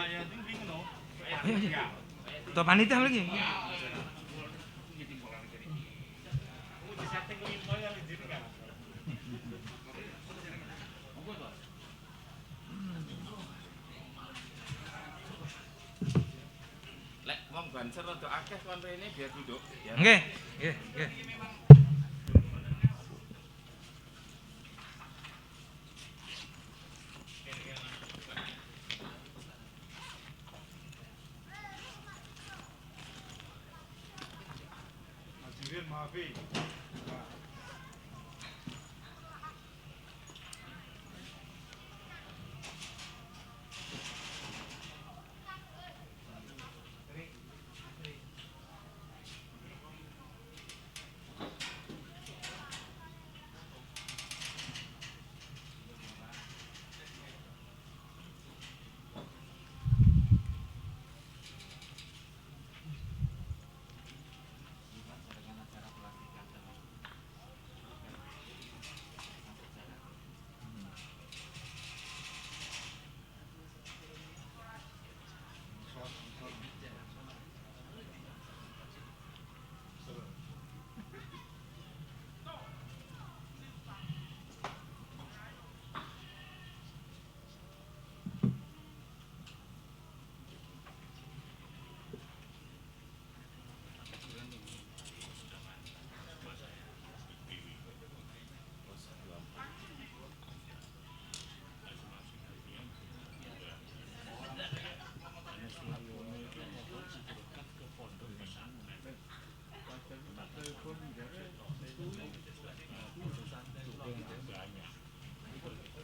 Ayo aja. Tuh panitia lagi. Lek wong Banser rada akeh kon rene biar duduk ya. Nggih, nggih, nggih.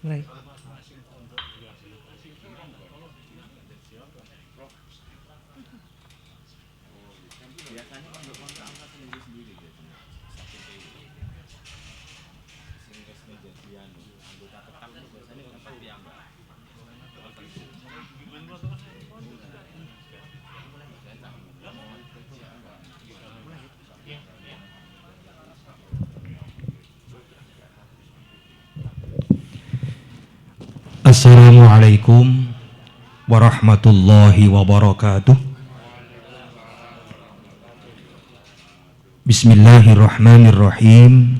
Baik. Biasanya kalau kontrak sendiri biasanya. Sing wis menjadi anggota tetap biasanya dapat diambil. Assalamualaikum warahmatullahi wabarakatuh. Bismillahirrahmanirrahim.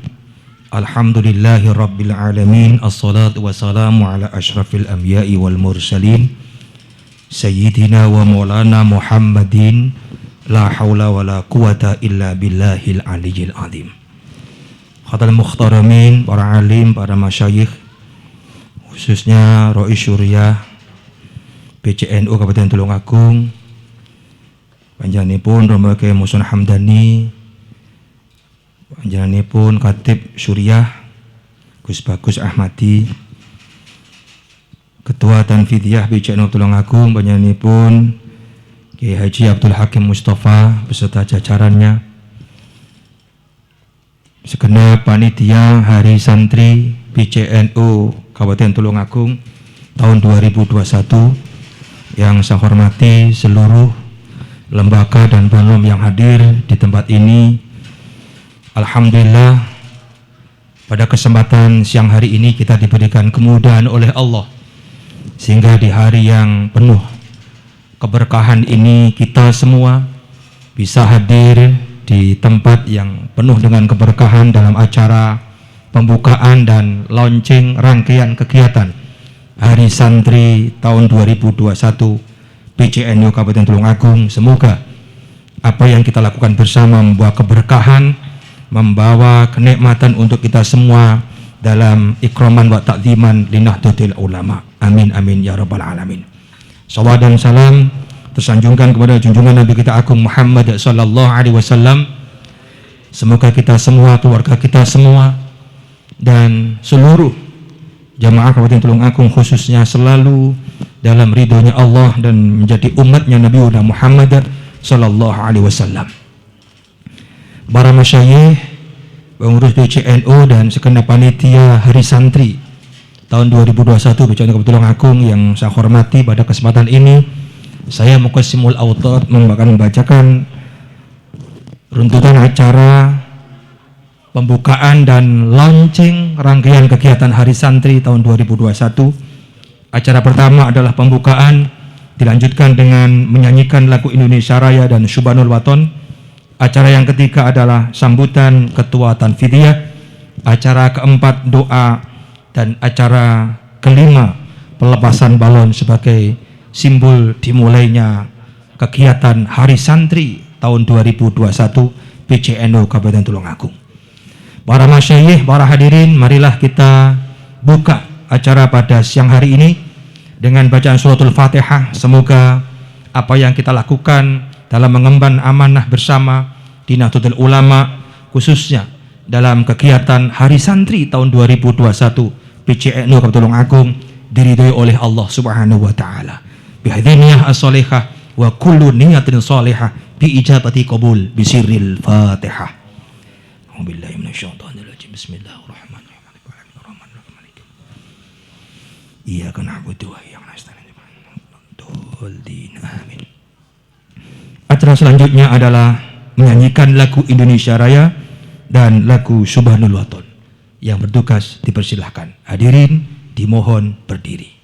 Alhamdulillahi rabbil alamin. Assalatu wassalamu ala ashrafil anbiya'i wal mursalin Sayyidina wa maulana Muhammadin. La hawla wa la quwata illa billahil aliyyil azim. Khatul mukhtaramin, para alim, para masyayikh, khususnya Rois Syuriah PCNU Kabupaten Tulungagung, panjenenganipun Romo Kiai Musun Hamdani, panjenenganipun Khatib Syuriah Gus Bagus Ahmadi, Ketua Tanfidiyah PCNU Tulungagung, panjenenganipun Kiai Haji Abdul Hakim Mustafa beserta jajarannya, segenap panitia Hari Santri PCNU Kabupaten Tulungagung tahun 2021 yang saya hormati seluruh lembaga dan banum yang hadir di tempat ini. Alhamdulillah, pada kesempatan siang hari ini kita diberikan kemudahan oleh Allah sehingga di hari yang penuh keberkahan ini kita semua bisa hadir di tempat yang penuh dengan keberkahan dalam acara pembukaan dan launching rangkaian kegiatan Hari Santri tahun 2021 PCNU Kabupaten Tulungagung. Semoga apa yang kita lakukan bersama membawa keberkahan, membawa kenikmatan untuk kita semua dalam ikraman wa ta'ziman li Nahdlatul Ulama. Amin amin ya rabbal alamin. Salawat dan salam tersanjungkan kepada junjungan Nabi kita agung Muhammad sallallahu alaihi wasallam. Semoga kita semua, keluarga kita semua dan seluruh jamaah Kabupaten Tulungagung khususnya selalu dalam ridhonya Allah dan menjadi umatnya Nabi Muhammad sallallahu alaihi wasallam. Para masyayikh, pengurus PCNU dan segenap panitia Hari Santri tahun 2021 PCNU Kabupaten Tulungagung yang saya hormati, pada kesempatan ini saya Muqassimul Awtad membacakan runtutan acara pembukaan dan launching rangkaian kegiatan Hari Santri tahun 2021. Acara pertama adalah pembukaan dilanjutkan dengan menyanyikan lagu Indonesia Raya dan Subhanul Waton. Acara yang ketiga adalah sambutan Ketua Tanfidiyah, acara keempat doa, dan acara kelima pelepasan balon sebagai simbol dimulainya kegiatan Hari Santri tahun 2021 PCNU Kabupaten Tulungagung. Para masyayikh, para hadirin, marilah kita buka acara pada siang hari ini dengan bacaan suratul Fatihah. Semoga apa yang kita lakukan dalam mengemban amanah bersama di Nahdlatul Ulama, khususnya dalam kegiatan Hari Santri tahun 2021 PCNU Kabupaten Tulungagung, diridhoi oleh Allah Subhanahu wa taala. Bihadziniyah as-shalihah wa kullu niyatin shalihah bi ijabati qabul bi sirril Fatihah. A'udzubillahi minasyaitonirrajim. Bismillahirrahmanirrahim. Iyyaka na'budu wa iyyaka nasta'in. Amin. Acara selanjutnya adalah menyanyikan lagu Indonesia Raya dan lagu Subhanul Waton. Yang bertugas dipersilahkan. Hadirin dimohon berdiri.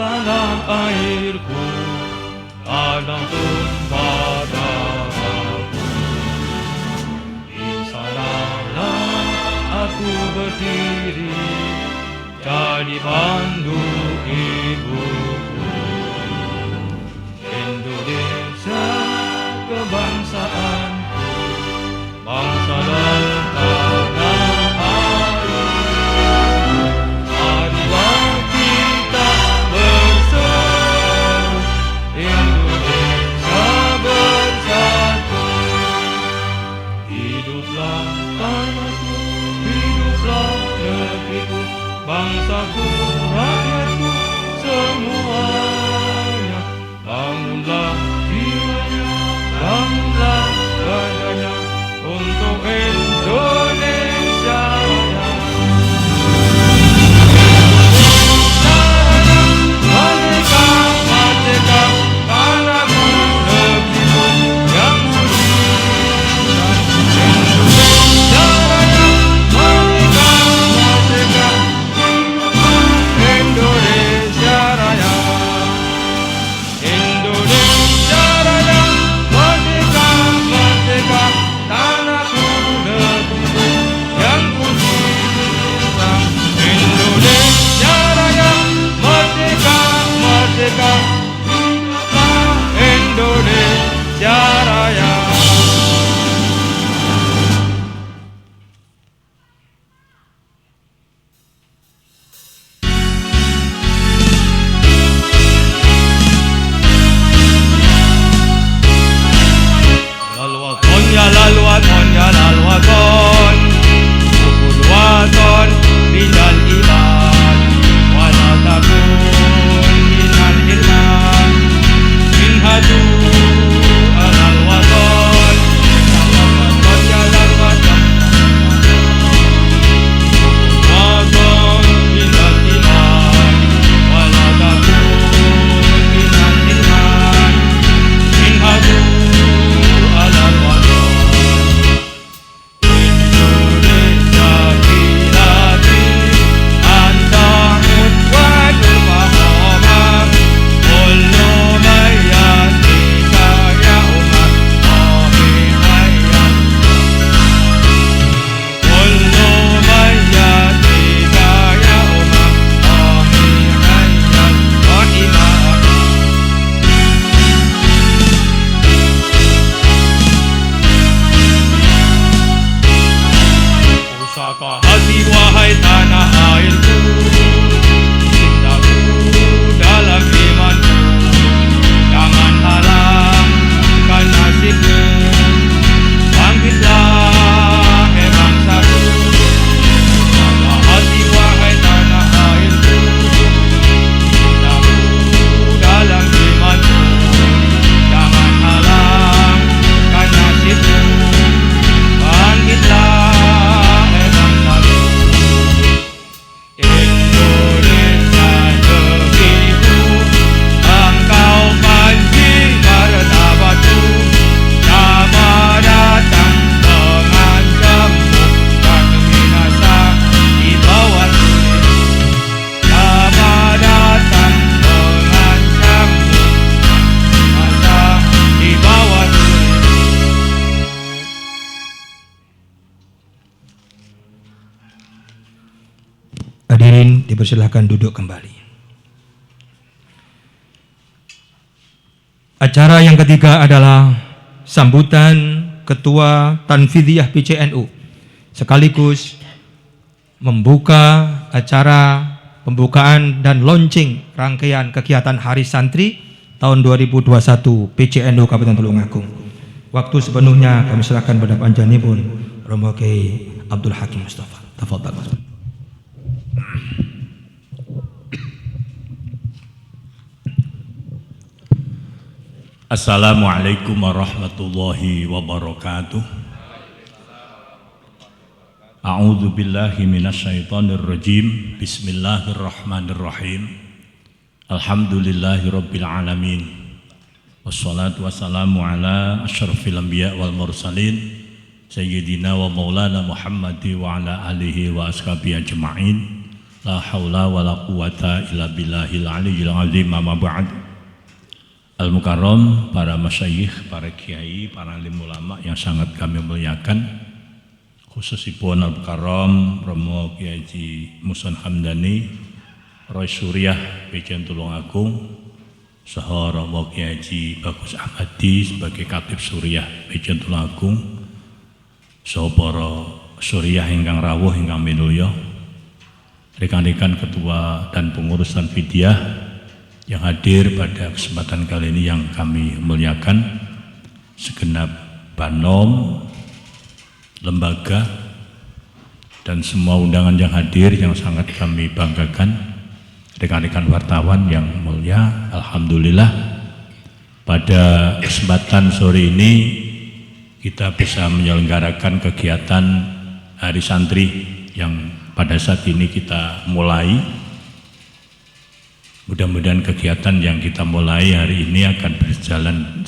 Tanah airku, tanah tumpah darahku. Di sanalah aku berdiri, jadi pandu ibuku. Indonesia kebangsaanku, bangsa dan tanah air. Marilah kita bersatu, Indonesia bersatu. Hiduplah tanahku, hiduplah negeriku, bangsaku, rakyatku, semua. dipersilahkan duduk kembali. Acara yang ketiga adalah sambutan Ketua Tanfidiyah PCNU sekaligus membuka acara pembukaan dan launching rangkaian kegiatan Hari Santri tahun 2021 PCNU Kabupaten Tulungagung. Waktu sepenuhnya kami serahkan pada panjenenganipun Romo Kiai Abdul Hakim Mustafa. Tafadhal. Assalamualaikum warahmatullahi wabarakatuh. A'udzu billahi minasyaitonir rajim. Bismillahirrahmanirrahim. Alhamdulillahirabbil alamin. Wassalatu wassalamu ala asyrafil anbiya wal mursalin sayyidina wa maulana Muhammadi wa ala alihi wa ashabihi ajma'in. La haula wala quwata illa billahil aliyyil azim. Amma ba'd. Al-Mukarram, para masyayikh, para kiai, para alim ulama yang sangat kami muliakan, khususipun Al-Mukarram Romo Kiai Haji Muson Hamdani Roy Suriah PCN Tulungagung, saha Romo Kiai Haji Bagus Ahmadi sebagai Khatib Suriah PCN Tulungagung, saha para Suriah ingkang rawuh ingkang minulya, rekan-rekan ketua dan pengurus Tanfidiyah yang hadir pada kesempatan kali ini yang kami muliakan, segenap banom, lembaga, dan semua undangan yang hadir yang sangat kami banggakan, rekan-rekan wartawan yang mulia. Alhamdulillah pada kesempatan sore ini kita bisa menyelenggarakan kegiatan Hari Santri yang pada saat ini kita mulai. Mudah-mudahan kegiatan yang kita mulai hari ini akan berjalan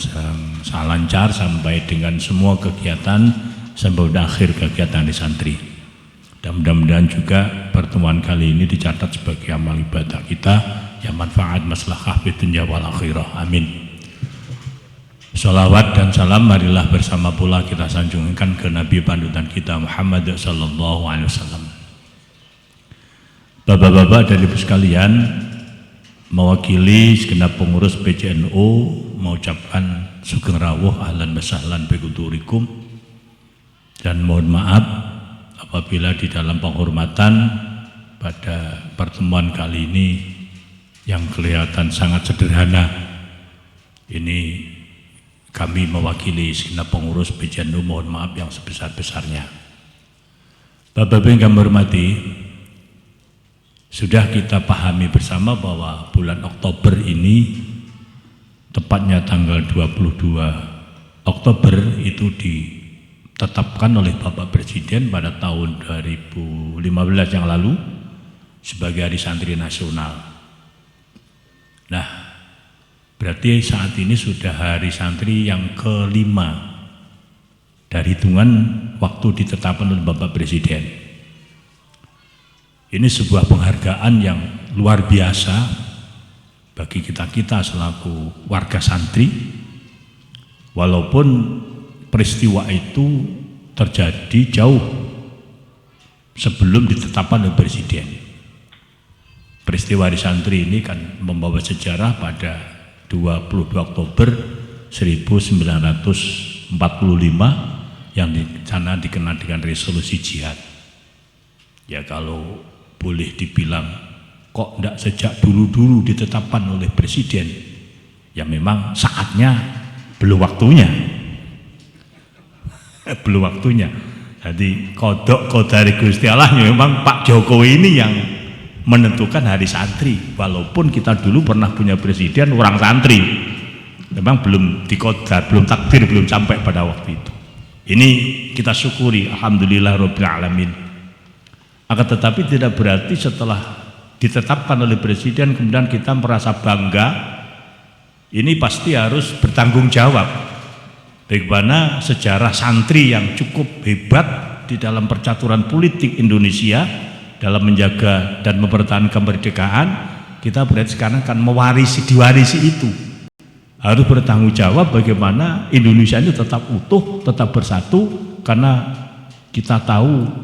lancar sampai dengan semua kegiatan sampai akhir kegiatan Hari Santri. Dan mudah-mudahan juga pertemuan kali ini dicatat sebagai amal ibadah kita yang manfaat maslahah fid dunya wal akhirah. Amin. Shalawat dan salam marilah bersama pula kita sanjungkan ke Nabi panutan kita Muhammad sallallahu alaihi wasallam. Bapak-bapak dan ibu sekalian, mewakili segenap pengurus PCNU mengucapkan sugeng rawuh ahlan wa sahlan bikuturikum, dan mohon maaf apabila di dalam penghormatan pada pertemuan kali ini yang kelihatan sangat sederhana ini kami mewakili segenap pengurus PCNU mohon maaf yang sebesar-besarnya. Bapak-bapak yang kami hormati, sudah kita pahami bersama bahwa bulan Oktober ini, tepatnya tanggal 22 Oktober itu ditetapkan oleh Bapak Presiden pada tahun 2015 yang lalu sebagai Hari Santri Nasional. Nah, berarti saat ini sudah Hari Santri yang kelima dari hitungan waktu ditetapkan oleh Bapak Presiden. Ini sebuah penghargaan yang luar biasa bagi kita-kita selaku warga santri, walaupun peristiwa itu terjadi jauh sebelum ditetapkan oleh Presiden. Peristiwa Hari Santri ini kan membawa sejarah pada 22 Oktober 1945 yang di sana dikenal dengan resolusi jihad. Ya kalau boleh dibilang kok tidak sejak dulu-dulu ditetapkan oleh Presiden, ya memang saatnya belum waktunya. Belum waktunya. Jadi kodok dari Gusti Allah memang Pak Jokowi ini yang menentukan Hari Santri, walaupun kita dulu pernah punya presiden orang santri, memang belum dikodar, belum takdir, belum sampai pada waktu itu. Ini kita syukuri, alhamdulillah rabbil alamin. Akan tetapi tidak berarti setelah ditetapkan oleh Presiden kemudian kita merasa bangga, ini pasti harus bertanggung jawab. Bagaimana sejarah santri yang cukup hebat di dalam percaturan politik Indonesia dalam menjaga dan mempertahankan kemerdekaan, kita berarti sekarang akan diwarisi itu. Harus bertanggung jawab bagaimana Indonesia ini tetap utuh, tetap bersatu, karena kita tahu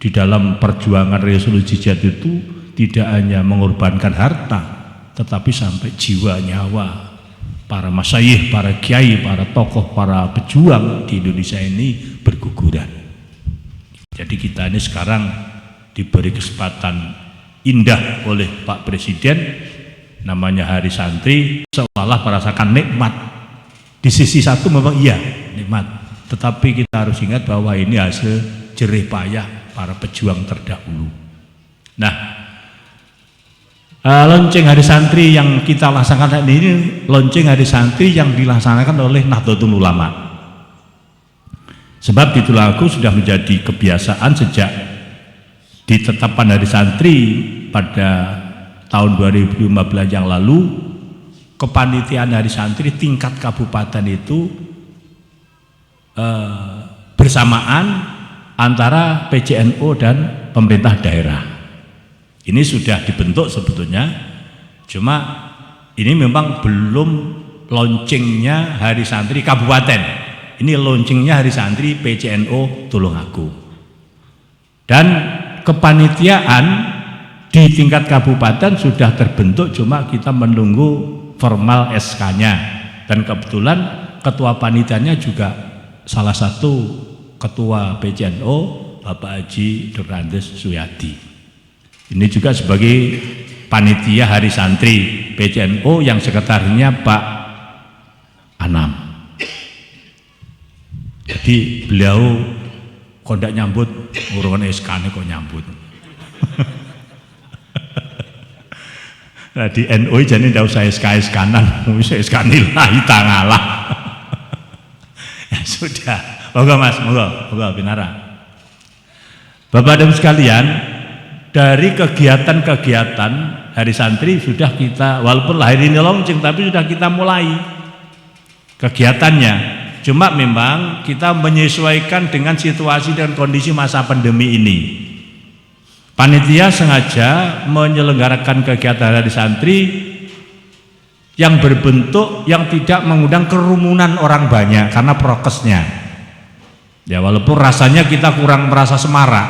di dalam perjuangan resolusi jihad itu tidak hanya mengorbankan harta, tetapi sampai jiwa nyawa para masyayikh, para kiai, para tokoh, para pejuang di Indonesia ini berguguran. Jadi kita ini sekarang diberi kesempatan indah oleh Pak Presiden, namanya Hari Santri, seolah-olah merasakan nikmat. Di sisi satu memang iya nikmat, tetapi kita harus ingat bahwa ini hasil jerih payah para pejuang terdahulu. Nah, lonceng Hari Santri yang kita laksanakan ini lonceng Hari Santri yang dilaksanakan oleh Nahdlatul Ulama. Sebab di Tulungagung sudah menjadi kebiasaan sejak ditetapkan Hari Santri pada tahun 2015 yang lalu, kepanitiaan Hari Santri tingkat kabupaten itu bersamaan antara PJNO dan pemerintah daerah. Ini sudah dibentuk sebetulnya, cuma ini memang belum launchingnya Hari Santri kabupaten. Ini launchingnya Hari Santri PJNO Tulungagung. Dan kepanitiaan di tingkat kabupaten sudah terbentuk, cuma kita menunggu formal SK-nya. Dan kebetulan ketua panitianya juga salah satu ketua PJNO, Bapak Haji Dr. Andes Suyadi. Ini juga sebagai panitia Hari Santri PJNO yang sekretarinya Pak Anam. Jadi beliau kok tidak nyambut, urusan SK-nya kok nyambut. Nah, di NU jadi tidak usah SK kanan, bisa SK nilai tangalah. Ya sudah, moga Mas, moga binara. Bapak dan sekalian, dari kegiatan-kegiatan Hari Santri sudah kita, walaupun lahir ini launching, tapi sudah kita mulai kegiatannya. Cuma memang kita menyesuaikan dengan situasi dan kondisi masa pandemi ini. Panitia sengaja menyelenggarakan kegiatan Hari Santri yang berbentuk yang tidak mengundang kerumunan orang banyak karena prokesnya. Ya walaupun rasanya kita kurang merasa semarak,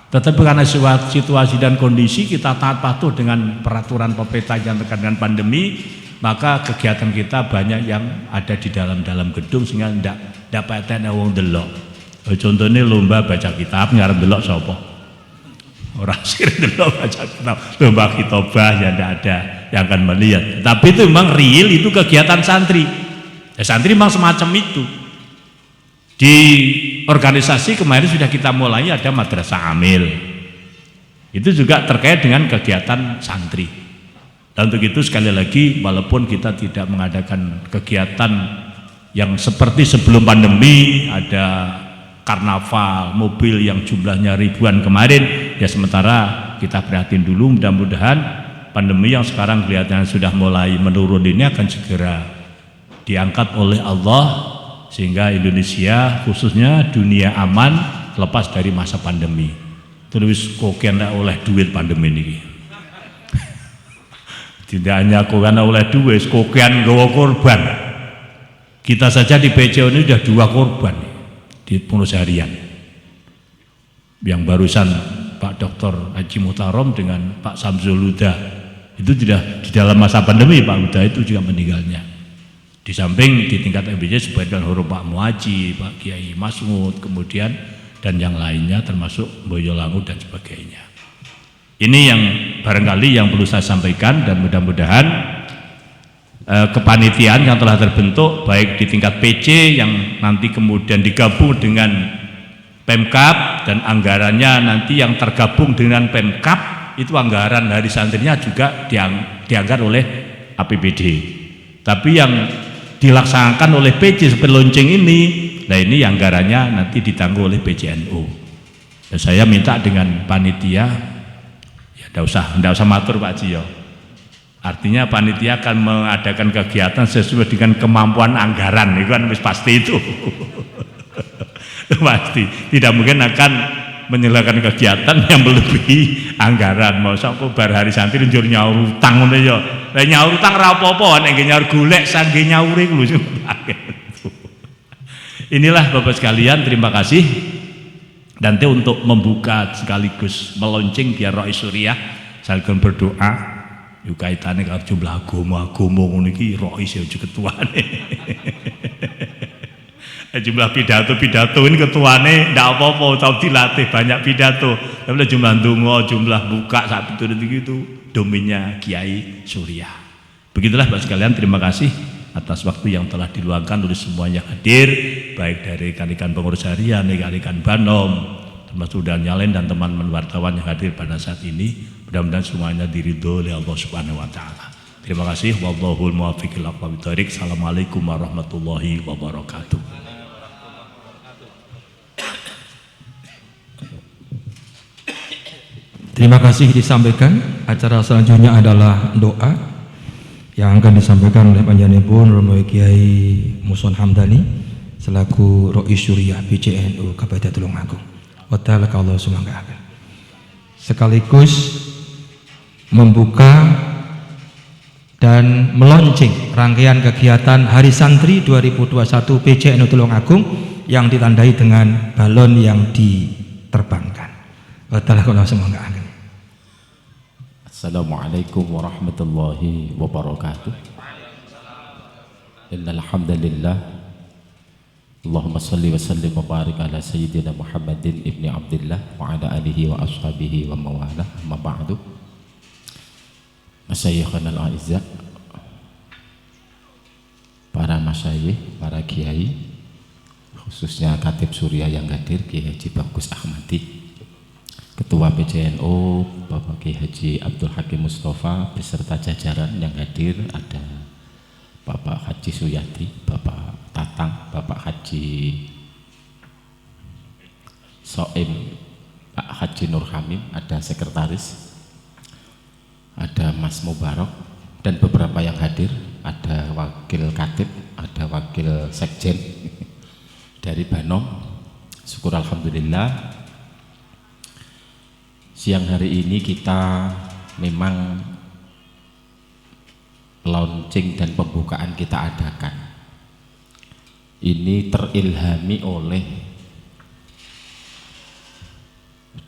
tetapi karena situasi dan kondisi kita taat patuh dengan peraturan pemerintah yang terkait dengan pandemi, maka kegiatan kita banyak yang ada di dalam gedung sehingga tidak dapat wong delok. Contohnya lomba baca kitab ngarep delok sapa? Orang sir delok baca kitab, lomba khitobah ya tidak ada yang akan melihat. Tapi itu memang real, itu kegiatan santri. Ya, santri memang semacam itu. Di organisasi kemarin sudah kita mulai ada madrasah amil. Itu juga terkait dengan kegiatan santri. Dan untuk itu sekali lagi, walaupun kita tidak mengadakan kegiatan yang seperti sebelum pandemi, ada karnaval mobil yang jumlahnya ribuan kemarin, ya sementara kita prihatin dulu, mudah-mudahan pandemi yang sekarang kelihatan sudah mulai menurun ini akan segera diangkat oleh Allah, sehingga Indonesia khususnya dunia aman lepas dari masa pandemi. Terus kok kena oleh duit pandemi ini. Tidak hanya karena oleh duit, kokian gawa korban. Kita saja di PCO ini sudah 2 korban di pengurus harian. Yang barusan Pak Dr. Haji Muhtarom dengan Pak Samsul Huda itu sudah di dalam masa pandemi. Pak Huda itu juga meninggalnya. Di samping di tingkat MBC sebagian huruf Pak Muhaji, Pak Kiai Masmud, kemudian dan yang lainnya termasuk Boyolangu dan sebagainya. Ini yang barangkali yang perlu saya sampaikan, dan mudah-mudahan kepanitiaan yang telah terbentuk baik di tingkat PC yang nanti kemudian digabung dengan Pemkab dan anggarannya nanti yang tergabung dengan Pemkab, itu anggaran Hari Santrinya juga dianggar oleh APBD. Tapi yang dilaksanakan oleh PC seperti lonceng ini, nah ini anggarannya nanti ditanggung oleh PJNO. Dan saya minta dengan panitia, Tidak usah matur Pak Jiyo. Artinya panitia akan mengadakan kegiatan sesuai dengan kemampuan anggaran, itu kan pasti itu. Pasti tidak mungkin akan menyelenggarakan kegiatan yang melebihi anggaran. Mau sampai bar Hari Santri njur nyaur utang ngono ya. Lah nyaur utang ra apa-apa, nek nyaur golek sangge nyaure ku lho. Inilah Bapak sekalian, terima kasih. Nanti untuk membuka sekaligus melonceng biar Rois Suriah, Salken berdoa yo kaitane karo jumlah agama-agama ngono iki rois ya ketuane. Jumlah pidato ini ketuane ndak apa-apa tau dilatih banyak pidato. Tapi jumlah ndonga, jumlah buka sak itu domainnya Kiai Surya. Begitulah Bapak sekalian, terima kasih atas waktu yang telah diluangkan oleh semuanya hadir, baik dari Kalikan Pengurus Harian, Kalikan Banom, termasuk dan Nyalen dan teman-teman wartawan yang hadir pada saat ini. Mudah-mudahan semuanya diridho oleh Allah Subhanahu wa taala. Terima kasih. Wallahul muwaffiq ila aqwamit thoriq. Assalamualaikum warahmatullahi wabarakatuh. Terima kasih disampaikan. Acara selanjutnya adalah doa yang akan disampaikan oleh panjenenganipun Romo Kiai Muson Hamdani selaku Rois Syuriah PCNU Kabupaten Tulungagung. Wa ta'ala Allah sumangga. Sekaligus membuka dan meluncing rangkaian kegiatan Hari Santri 2021 PCNU Tulungagung yang ditandai dengan balon yang diterbangkan. Wa ta'ala Allah sumangga. Assalamualaikum warahmatullahi wabarakatuh. Innal hamdalillah Allahumma shalli wa sallim wa barik ala sayyidina Muhammadin ibni Abdullah wa ala alihi wa ashabihi wa mawala. Amma ba'du. Masyayikhana al-a'izza, para masyayikh, para kiai, khususnya Khatib Surya yang hadir, Kiai Haji Bagus Ahmadi, Ketua PCNU Bapak Kiai Haji Abdul Hakim Mustafa beserta jajaran yang hadir, ada Bapak Haji Suyati, Bapak Tatang, Bapak Haji Soim, Pak Haji Nur Hamim, ada sekretaris, ada Mas Mubarok dan beberapa yang hadir, ada wakil Khatib, ada wakil Sekjen dari Banom. Syukur alhamdulillah. Siang hari ini kita memang launching dan pembukaan kita adakan. Ini terilhami oleh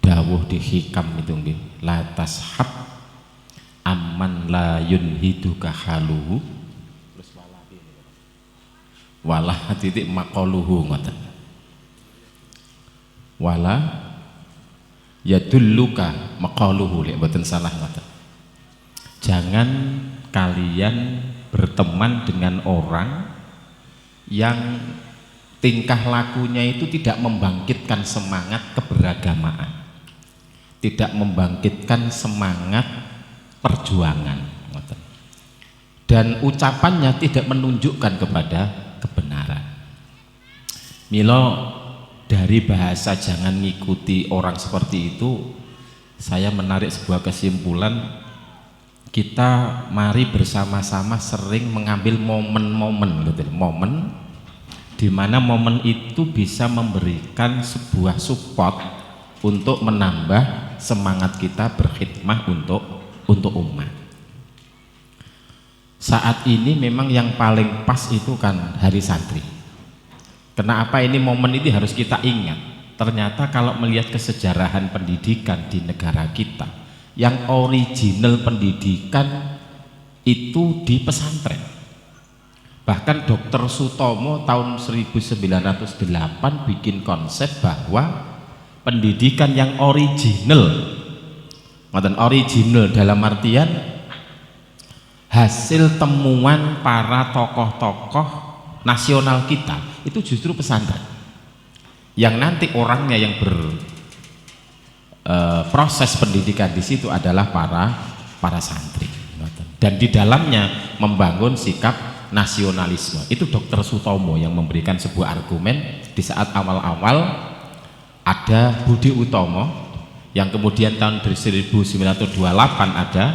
dawuh di hikam itu nggih, la tashab amman la yunhiduka haluhu wala titik maqaluhu ngoten. Wala yadulluka maqaluhu, lek mboten salah ngoten. Jangan kalian berteman dengan orang yang tingkah lakunya itu tidak membangkitkan semangat keberagamaan, tidak membangkitkan semangat perjuangan ngoten. Dan ucapannya tidak menunjukkan kepada kebenaran. Milo dari bahasa jangan ngikuti orang seperti itu, saya menarik sebuah kesimpulan, kita mari bersama-sama sering mengambil momen-momen gitu, momen di mana momen itu bisa memberikan sebuah support untuk menambah semangat kita berkhidmah untuk umat. Saat ini memang yang paling pas itu kan Hari Santri. Kenapa ini momen ini harus kita ingat? Ternyata kalau melihat kesejarahan pendidikan di negara kita, yang original pendidikan itu di pesantren. Bahkan Dr. Sutomo tahun 1908 bikin konsep bahwa pendidikan yang original, original dalam artian hasil temuan para tokoh-tokoh nasional kita itu justru pesantren, yang nanti orangnya yang berproses pendidikan di situ adalah para santri, dan di dalamnya membangun sikap nasionalisme. Itu Dr. Sutomo yang memberikan sebuah argumen di saat awal-awal ada Budi Utomo yang kemudian tahun 1928 ada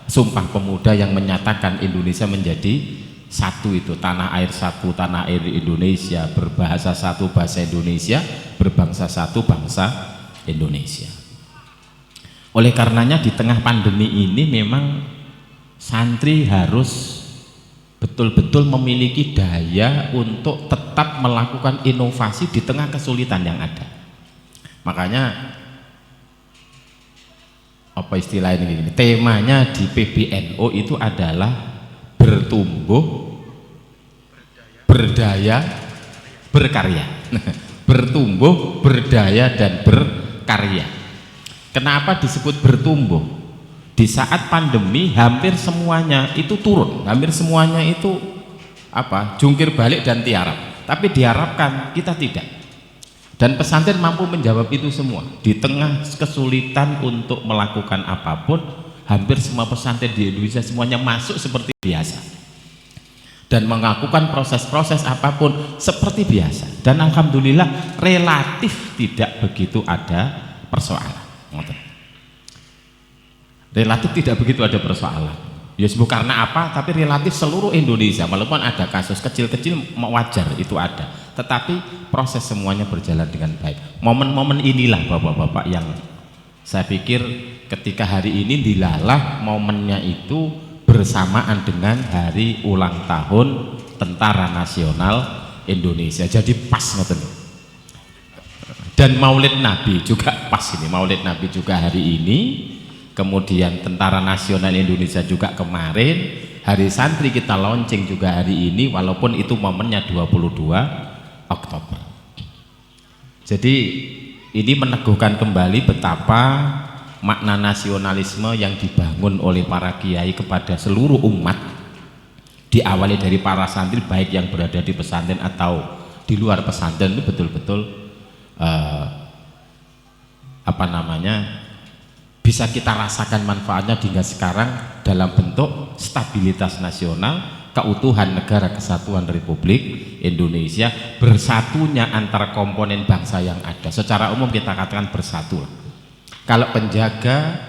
Sumpah Pemuda yang menyatakan Indonesia menjadi satu, itu tanah air satu, tanah air Indonesia, berbahasa satu bahasa Indonesia, berbangsa satu bangsa Indonesia. Oleh karenanya di tengah pandemi ini memang santri harus betul-betul memiliki daya untuk tetap melakukan inovasi di tengah kesulitan yang ada. Makanya apa istilah ini, temanya di PBNU itu adalah bertumbuh, berdaya, berkarya. Bertumbuh, berdaya, dan berkarya. Kenapa disebut bertumbuh? Di saat pandemi hampir semuanya itu turun, hampir semuanya itu jungkir balik dan tiarap. Tapi diharapkan kita tidak. Dan pesantren mampu menjawab itu semua. Di tengah kesulitan untuk melakukan apapun, hampir semua pesantren di Indonesia semuanya masuk seperti biasa dan melakukan proses-proses apapun seperti biasa. Dan alhamdulillah relatif tidak begitu ada persoalan. Relatif tidak begitu ada persoalan. Ya sebut karena apa? Tapi relatif seluruh Indonesia, walaupun ada kasus kecil-kecil wajar itu ada. Tetapi proses semuanya berjalan dengan baik. Momen-momen inilah bapak-bapak yang saya pikir ketika hari ini dilalah momennya itu bersamaan dengan hari ulang tahun Tentara Nasional Indonesia. Jadi pas ngoten. Dan Maulid Nabi juga pas ini, Maulid Nabi juga hari ini, kemudian Tentara Nasional Indonesia juga kemarin, hari santri kita launching juga hari ini, walaupun itu momennya 22 Oktober. Jadi ini meneguhkan kembali betapa makna nasionalisme yang dibangun oleh para kiai kepada seluruh umat, diawali dari para santri baik yang berada di pesantren atau di luar pesantren, itu betul-betul bisa kita rasakan manfaatnya hingga sekarang dalam bentuk stabilitas nasional, keutuhan negara kesatuan Republik Indonesia, bersatunya antar komponen bangsa yang ada. Secara umum kita katakan bersatu. Kalau penjaga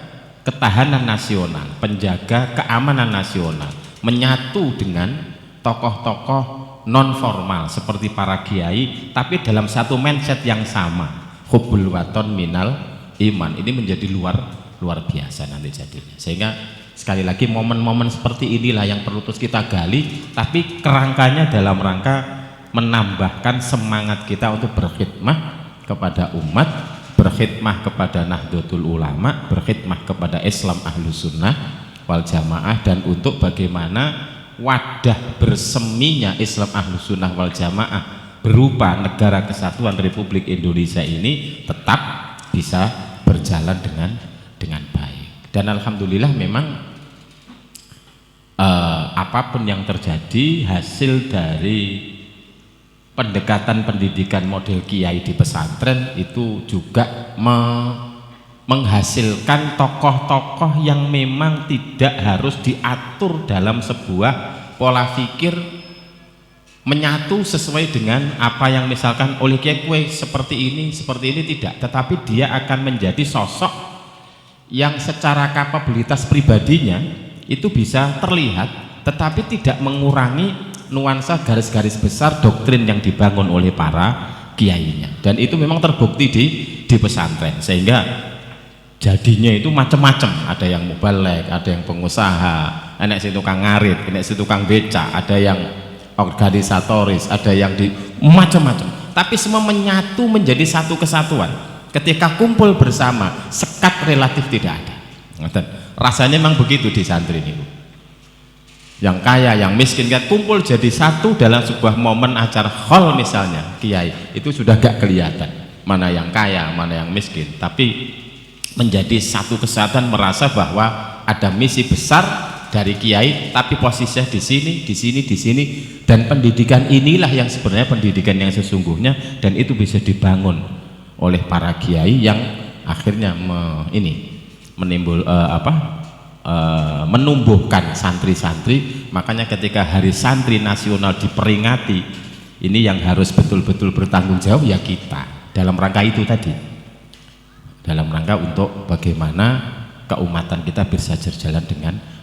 ketahanan nasional, penjaga keamanan nasional menyatu dengan tokoh-tokoh non formal seperti para kiai, tapi dalam satu mindset yang sama, hubbul waton minal iman, ini menjadi luar biasa nanti jadinya. Sehingga sekali lagi momen-momen seperti inilah yang perlu terus kita gali, tapi kerangkanya dalam rangka menambahkan semangat kita untuk berkhidmah kepada umat, berkhidmah kepada Nahdlatul Ulama, berkhidmah kepada Islam Ahlus Sunnah wal Jamaah, dan untuk bagaimana wadah berseminya Islam Ahlus Sunnah wal Jamaah berupa negara kesatuan Republik Indonesia ini tetap bisa berjalan dengan baik. Dan alhamdulillah memang apapun yang terjadi, hasil dari pendekatan pendidikan model kiai di pesantren itu juga menghasilkan tokoh-tokoh yang memang tidak harus diatur dalam sebuah pola pikir menyatu sesuai dengan apa yang misalkan oleh kiai kue seperti ini tidak, tetapi dia akan menjadi sosok yang secara kapabilitas pribadinya itu bisa terlihat, tetapi tidak mengurangi nuansa garis-garis besar doktrin yang dibangun oleh para kiainya. Dan itu memang terbukti di pesantren, sehingga jadinya itu macam-macam, ada yang mubalek, ada yang pengusaha, ada yang tukang ngarit, ada yang tukang beca, ada yang organisatoris, ada yang di macam-macam, tapi semua menyatu menjadi satu kesatuan. Ketika kumpul bersama, sekat relatif tidak ada. Rasanya memang begitu di santri ini, yang kaya, yang miskin kan kumpul jadi satu dalam sebuah momen acara hall misalnya kiai, itu sudah gak kelihatan mana yang kaya, mana yang miskin, tapi menjadi satu kesatuan, merasa bahwa ada misi besar dari kiai, tapi posisinya di sini, dan pendidikan inilah yang sebenarnya pendidikan yang sesungguhnya, dan itu bisa dibangun oleh para kiai yang akhirnya menumbuhkan santri-santri. Makanya ketika Hari Santri Nasional diperingati, ini yang harus betul-betul bertanggung jawab ya kita, dalam rangka itu tadi, dalam rangka untuk bagaimana keumatan kita bisa berjalan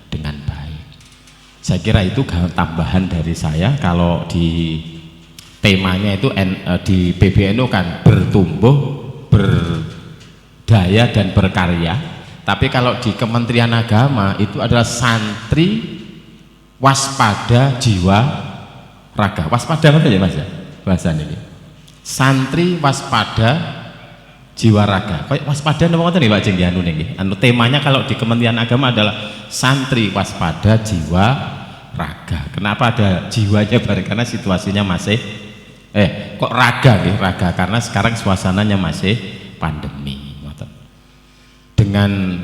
dengan baik. Saya kira itu tambahan dari saya. Kalau di temanya itu di PBNU kan bertumbuh, berdaya dan berkarya. Tapi kalau di Kementerian Agama itu adalah santri waspada jiwa raga. Waspada apa ya Mas ya? Bahasa ini. Santri waspada jiwa raga. Kayak waspada napa ngoten nggih Pak Jeng anu nggih. Anu temanya kalau di Kementerian Agama adalah santri waspada jiwa raga. Kenapa ada jiwanya bareng? Karena situasinya masih kok raga nggih, raga karena sekarang suasananya masih pandemi. Dengan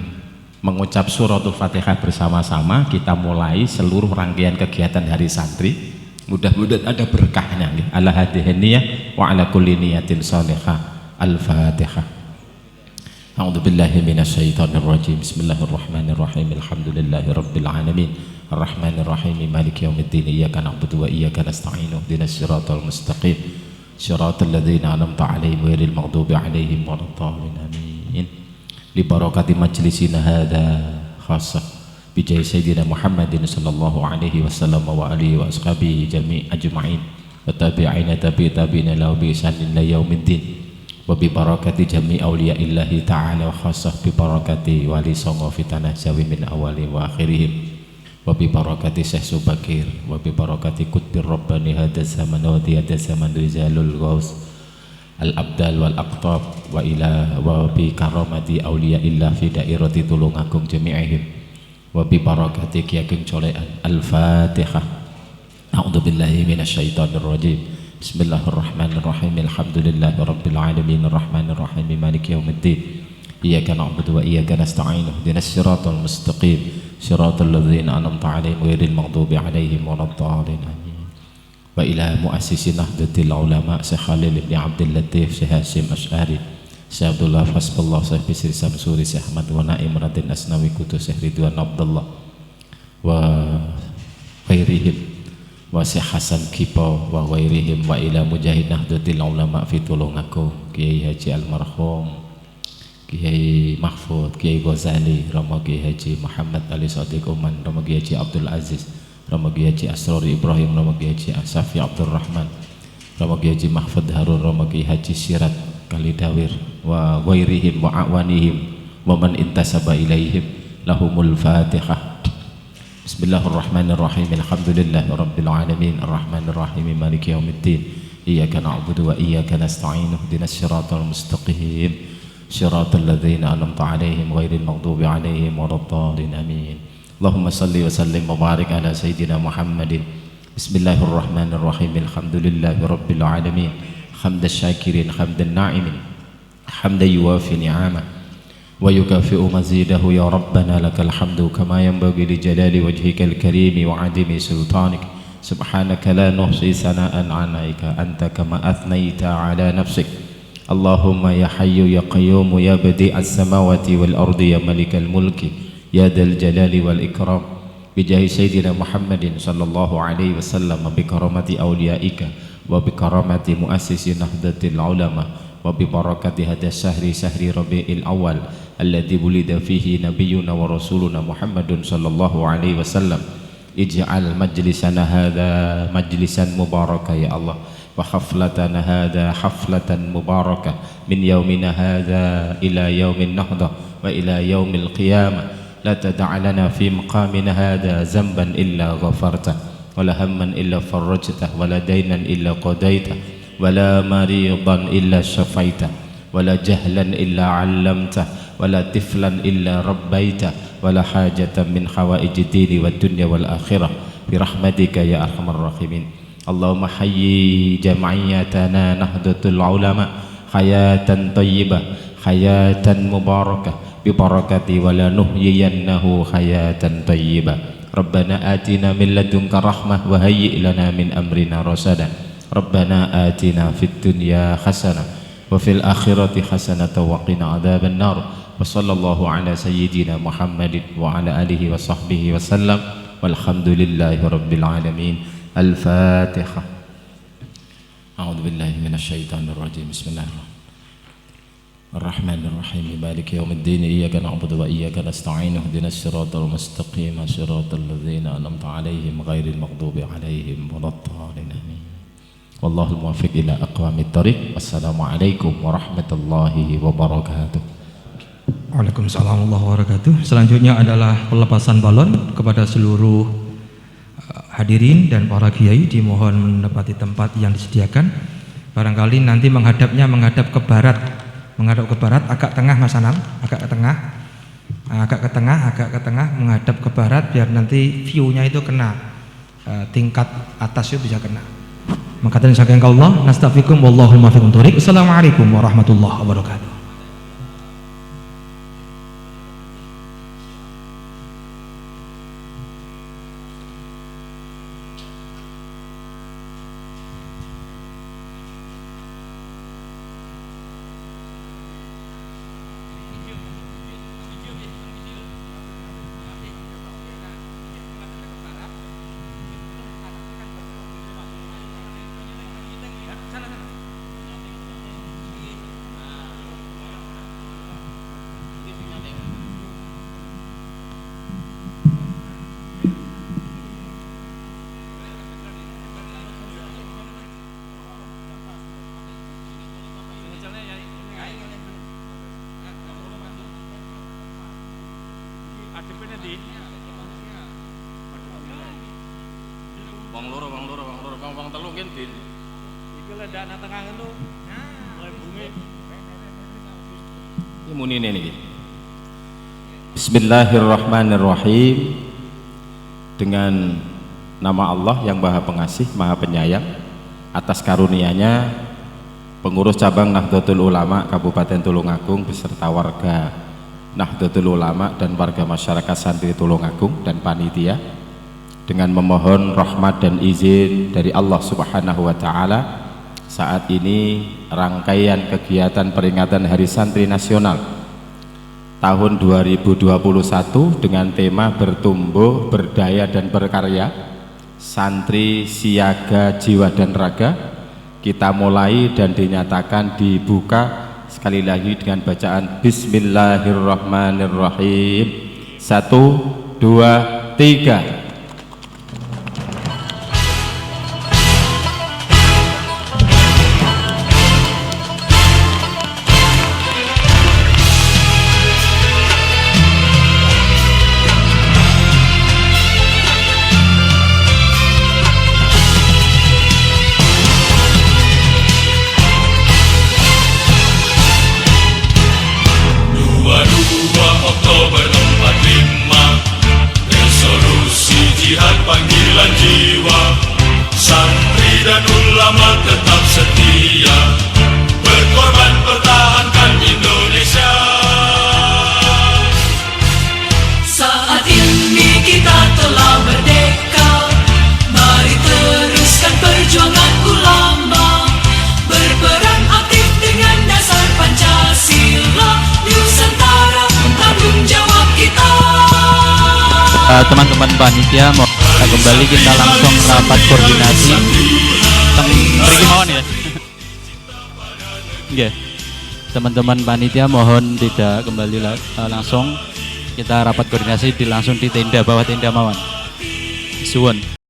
mengucap suratul Fatihah bersama-sama kita mulai seluruh rangkaian kegiatan hari santri. Mudah-mudahan ada berkahnya nggih. Ala hadhihi niyyah wa ala kulli niyatin shalihah. Al-Fatihah. A'udzu billahi minasyaitonir rajim. Bismillahirrahmanirrahim. Alhamdulillahirabbil alamin. Arrahmanir rahim. Maliki yaumiddin. Iyyaka na'budu wa iyyaka nasta'in. Ihdinas siratal mustaqim. Siratal ladzina an'amta 'alaihim ghairil maghdubi 'alaihim waladdallin. Amin. Li barakati majlisina hadza khassah bi jahi sayyidina Muhammadin sallallahu alaihi wasallam wa alihi wa ashabihi ajma'in. Wa tabi'ina tabi'ina lahu bi ihsanin ila yaumiddin. Wa bi barakati jami auliya'illahi ta'ala wa khassah bi barakati wali songo fitanah jawi min awali wa akhirihim wa bi barakati Syekh Subakir wa bi barakati kutbir rabbani hadha zaman wa hadha zaman rizalul ghaus al-abdal wal aqtab wa bi karamati auliya'illah fi dairati Tulungagung jami'ihim wa bi barakati Ki Ageng Colekan. Al-Fatihah. A'udzu billahi minasyaitonir rajim. Bismillahirrahmanirrahim. Alhamdulillahirabbil alamin. Arrahmanirrahim. Maliki yaumiddin. Iyyaka na'budu wa iyyaka nasta'in. Ihdinas siratal mustaqim. Siratal ladzina an'amta 'alaihim ghairil maghdubi 'alaihim waladdallin. Amin. Wa ila muassisi Nahdlatul Ulama Syekh Khalil bin Abdul Latif, Syekh Hasyim Asy'ari, Syekh Abdullah Fasballah, Syekh Bisri Samsuri, Syekh Ahmad wa Naim Radin Asnawi Kudus, Syekh Ridwan Abdullah wa ghairihim wa Syekh Hasan Kipo wa ghairihim wa ila mujahid Nahdlatul Ulama fi Tulungagung Kiai Haji Almarhum Kiai Mahfud, Kiai Ghazali, Romo Kiai Haji Muhammad Ali Sadiq Uman, Romo Kiai Haji Abdul Aziz, Romo Kiai Haji Asrori Ibrahim, Romo Kiai Haji Asyafi Abdul Rahman, Romo Kiai Haji Mahfud Harun, Romo Kiai Haji Sirat Kalidawir wa ghairihim wa awanihim wa man intasaba ilaihim. Lahumul Fatihah. Bismillahirrahmanirrahim. Alhamdulillahirabbil alamin. Arrahmanir rahim. Maliki yaumiddin. Iyyaka na'budu wa iyyaka nasta'in. Ihdinas siratal mustaqim. Siratal ladzina an'amta 'alaihim ghairil maghdubi 'alaihim waladdallin. Amin. Allahumma shalli wa sallim wa barik ala sayyidina Muhammadin. Bismillahirrahmanirrahim. Alhamdulillahirabbil alamin. Hamdas syakirin, hamdan na'imin, hamdan yuwafi ni'amah wa yukafi'u mazidahu. Ya Rabbana lakal hamdu kama yanbaghi li jalali wajhika al-karim wa 'azimi sultanik. Subhanaka la nuhsi sana'an 'alaika anta kama athnayta 'ala nafsik. Allahumma ya hayyu ya qayyum ya badi'as samawati wal ardi ya malikal mulki ya dzal jalali wal ikram. Bi jahi sayyidina Muhammadin sallallahu alaihi wasallam, bi karamati awliyaika wa bi karamati muassisi Nahdlatul Ulama wa bi barakati hadha syahri Rabiul Awwal alladzi wulida fihi nabiyyuna wa rasuluna Muhammadun sallallahu alaihi wasallam. Ij'al majlisana hadha majlisan mubaraka ya Allah, wa haflatana hadha haflatan mubarakah min yaumina hadha ila yaumin nahda wa ila yaumil qiyamah. La tad'a lana fi maqamina hadha zamban illa ghafartah wa la hamman illa farajtah wa la daynan illa qadaitah wa la maridan illa shafaitah wa la jahlan illa 'allamtah wa la tiflan illa rabbaitah wa la hajatan min hawaijid dini wad dunya wal akhirah bi rahmatika ya arhamar rahimin. Allahumma hayyi jam'iyatana Nahdlatul Ulama hayatan thayyibah hayatan mubarakah bi barakati wa la nuhyiyannahu hayatan thayyibah. Rabbana atina min ladunka rahmah wa hayyi' lana min amrina rasada. Rabbana atina fid dunya hasanah wa fil akhirati hasanah wa qina adzaban nar. Wa sallallahu ala sayyidina Muhammadin wa ala alihi wa sahbihi wa sallam. Walhamdulillahi rabbil alamin. Al-Fatihah. A'udzu billahi minasyaitonir rajim. Bismillahirrahmanirrahim. Ar-Rahmanir-Rahim. Maliki yaumiddin. Iyyaka na'budu wa iyyaka nasta'in. Ihdinas siratal mustaqim. Siratal ladzina an'amta 'alaihim ghairil maghdubi 'alaihim waladdallin. Amin. Wallahul muwaffiq ila aqwamit thoriq. Wassalamualaikum warahmatullahi wabarakatuh. Waalaikumsalam warahmatullahi wabarakatuh. Selanjutnya adalah pelepasan balon kepada seluruh hadirin dan para kiai. Dimohon menempati tempat yang disediakan. Barangkali nanti menghadap ke barat, menghadap ke barat, agak tengah Mas Anam, agak ke tengah, agak ke tengah, menghadap ke barat biar nanti view-nya itu kena tingkat atas itu bisa kena. Maka tadi saking Allah, nastafikum wallahul muwaffiq. Assalamualaikum warahmatullahi wabarakatuh. Bang telu kan din. Iku ledak nang tengah itu. Mulai bumi. Ini munine niki. Bismillahirrahmanirrahim. Dengan nama Allah yang Maha Pengasih, Maha Penyayang, atas karunia-Nya pengurus cabang Nahdlatul Ulama Kabupaten Tulungagung beserta warga Nahdlatul Ulama dan warga masyarakat santri Tulungagung dan panitia, dengan memohon rahmat dan izin dari Allah Subhanahu wa Ta'ala, saat ini rangkaian kegiatan peringatan Hari Santri Nasional tahun 2021 dengan tema bertumbuh, berdaya dan berkarya, santri siaga jiwa dan raga, kita mulai dan dinyatakan dibuka sekali lagi dengan bacaan Bismillahirrahmanirrahim. 1, 2, 3. Oktober 45, resolusi jihad panggilan jiwa, santri dan ulama tetap setia, berkorban pertahankan Indonesia. Saat ini kita telah merdeka, mari teruskan perjuangan ulama, berperan aktif dengan dasar Pancasila, Nusantara tanggung jawab kita. Teman-teman panitia mau kembali kita langsung rapat koordinasi pergi mohon ya. Yeah. Teman-teman panitia mohon tidak kembali langsung, kita rapat koordinasi langsung di tenda bawah tenda mawon. Suwun.